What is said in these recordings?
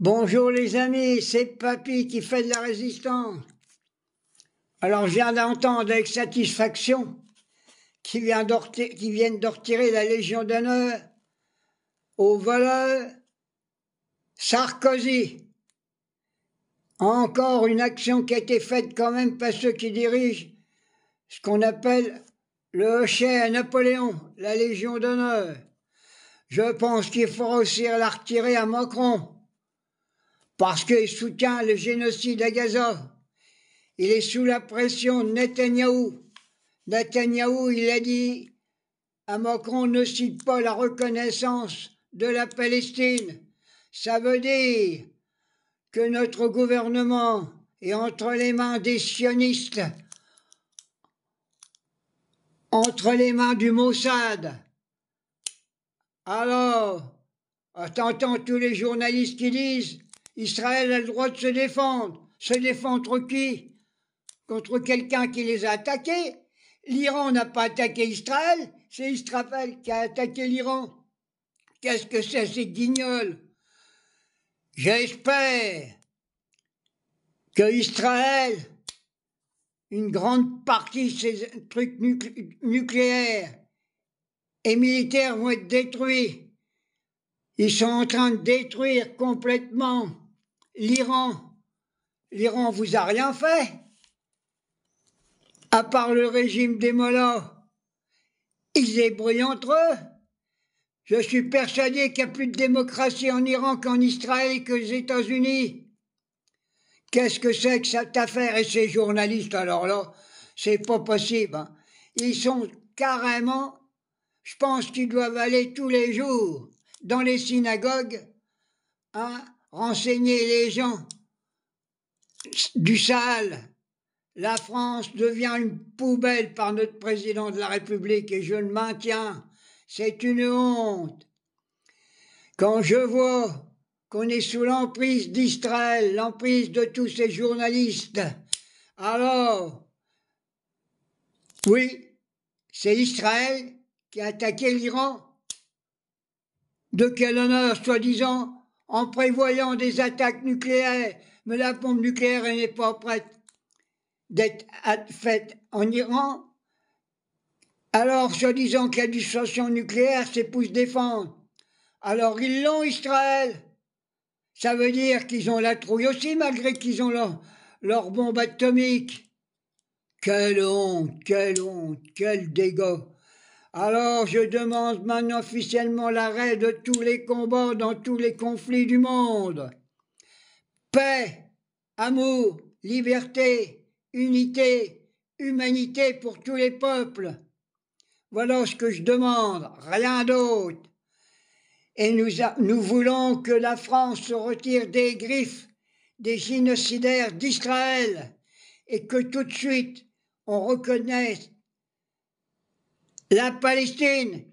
Bonjour les amis, c'est Papy qui fait de la résistance. Alors je viens d'entendre avec satisfaction qu'ils viennent de retirer la Légion d'honneur au voleur Sarkozy. Encore une action qui a été faite quand même par ceux qui dirigent ce qu'on appelle le hochet à Napoléon, la Légion d'honneur. Je pense qu'il faut aussi la retirer à Macron, parce qu'il soutient le génocide à Gaza. Il est sous la pression de Netanyahou. Netanyahou, il a dit à Macron, ne cite pas la reconnaissance de la Palestine. Ça veut dire que notre gouvernement est entre les mains des sionistes, entre les mains du Mossad. Alors, t'entends tous les journalistes qui disent Israël a le droit de se défendre. Se défendre contre qui? Contre quelqu'un qui les a attaqués. L'Iran n'a pas attaqué Israël, c'est Israël qui a attaqué l'Iran. Qu'est-ce que c'est ces guignols? J'espère que Israël, une grande partie de ces trucs nucléaires et militaires vont être détruits. Ils sont en train de détruire complètement l'Iran. L'Iran vous a rien fait, à part le régime des mollahs. Ils se débrouillent entre eux. Je suis persuadé qu'il n'y a plus de démocratie en Iran qu'en Israël et qu'aux États-Unis. Qu'est-ce que c'est que cette affaire? Et ces journalistes, alors là, c'est pas possible. Hein. Ils sont carrément, je pense qu'ils doivent aller tous les jours dans les synagogues, hein, renseigner les gens du sale. La France devient une poubelle par notre président de la République et je le maintiens. C'est une honte. Quand je vois qu'on est sous l'emprise d'Israël, l'emprise de tous ces journalistes, alors, oui, c'est Israël qui a attaqué l'Iran. De quel honneur, soi-disant, en prévoyant des attaques nucléaires, mais la bombe nucléaire n'est pas prête d'être faite en Iran. Alors, soi-disant qu'il y a du dissuasion nucléaire, c'est pour se défendre. Alors, ils l'ont, Israël. Ça veut dire qu'ils ont la trouille aussi, malgré qu'ils ont leur bombe atomique. Quelle honte, quel dégât. Alors, je demande maintenant officiellement l'arrêt de tous les combats dans tous les conflits du monde. Paix, amour, liberté, unité, humanité pour tous les peuples. Voilà ce que je demande, rien d'autre. Et nous voulons que la France se retire des griffes des génocidaires d'Israël et que tout de suite on reconnaisse la Palestine.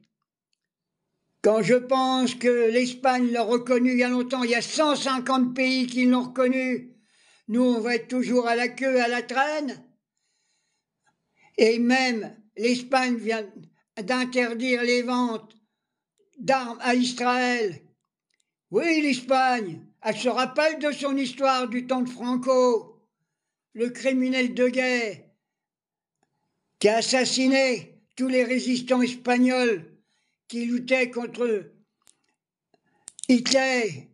Quand je pense que l'Espagne l'a reconnu il y a longtemps, il y a 150 pays qui l'ont reconnu. Nous, on va être toujours à la queue, à la traîne. Et même l'Espagne vient d'interdire les ventes d'armes à Israël. Oui, l'Espagne, elle se rappelle de son histoire du temps de Franco, le criminel de guerre qui a assassiné tous les résistants espagnols qui luttaient contre Hitler.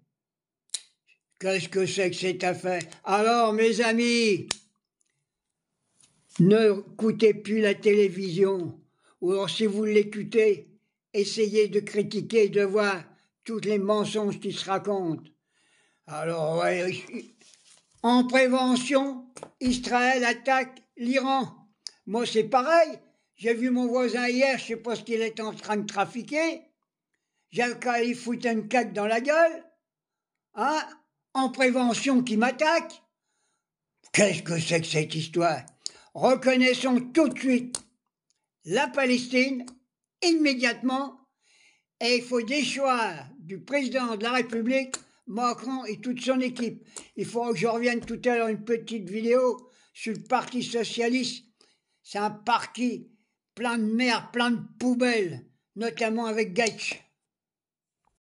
Qu'est-ce que c'est que cette affaire? Alors, mes amis, ne écoutez plus la télévision, ou alors si vous l'écoutez, essayez de critiquer, de voir tous les mensonges qui se racontent. Alors, ouais, en prévention, Israël attaque l'Iran. Moi, c'est pareil. J'ai vu mon voisin hier, je ne sais pas ce qu'il est en train de trafiquer. J'ai qu'à lui foutre une claque dans la gueule. Hein? En prévention qui m'attaque. Qu'est-ce que c'est que cette histoire? Reconnaissons tout de suite la Palestine, immédiatement, et il faut déchoir du président de la République, Macron et toute son équipe. Il faut que je revienne tout à l'heure une petite vidéo sur le Parti Socialiste. C'est un parti plein de merde, plein de poubelles, notamment avec Gaetz.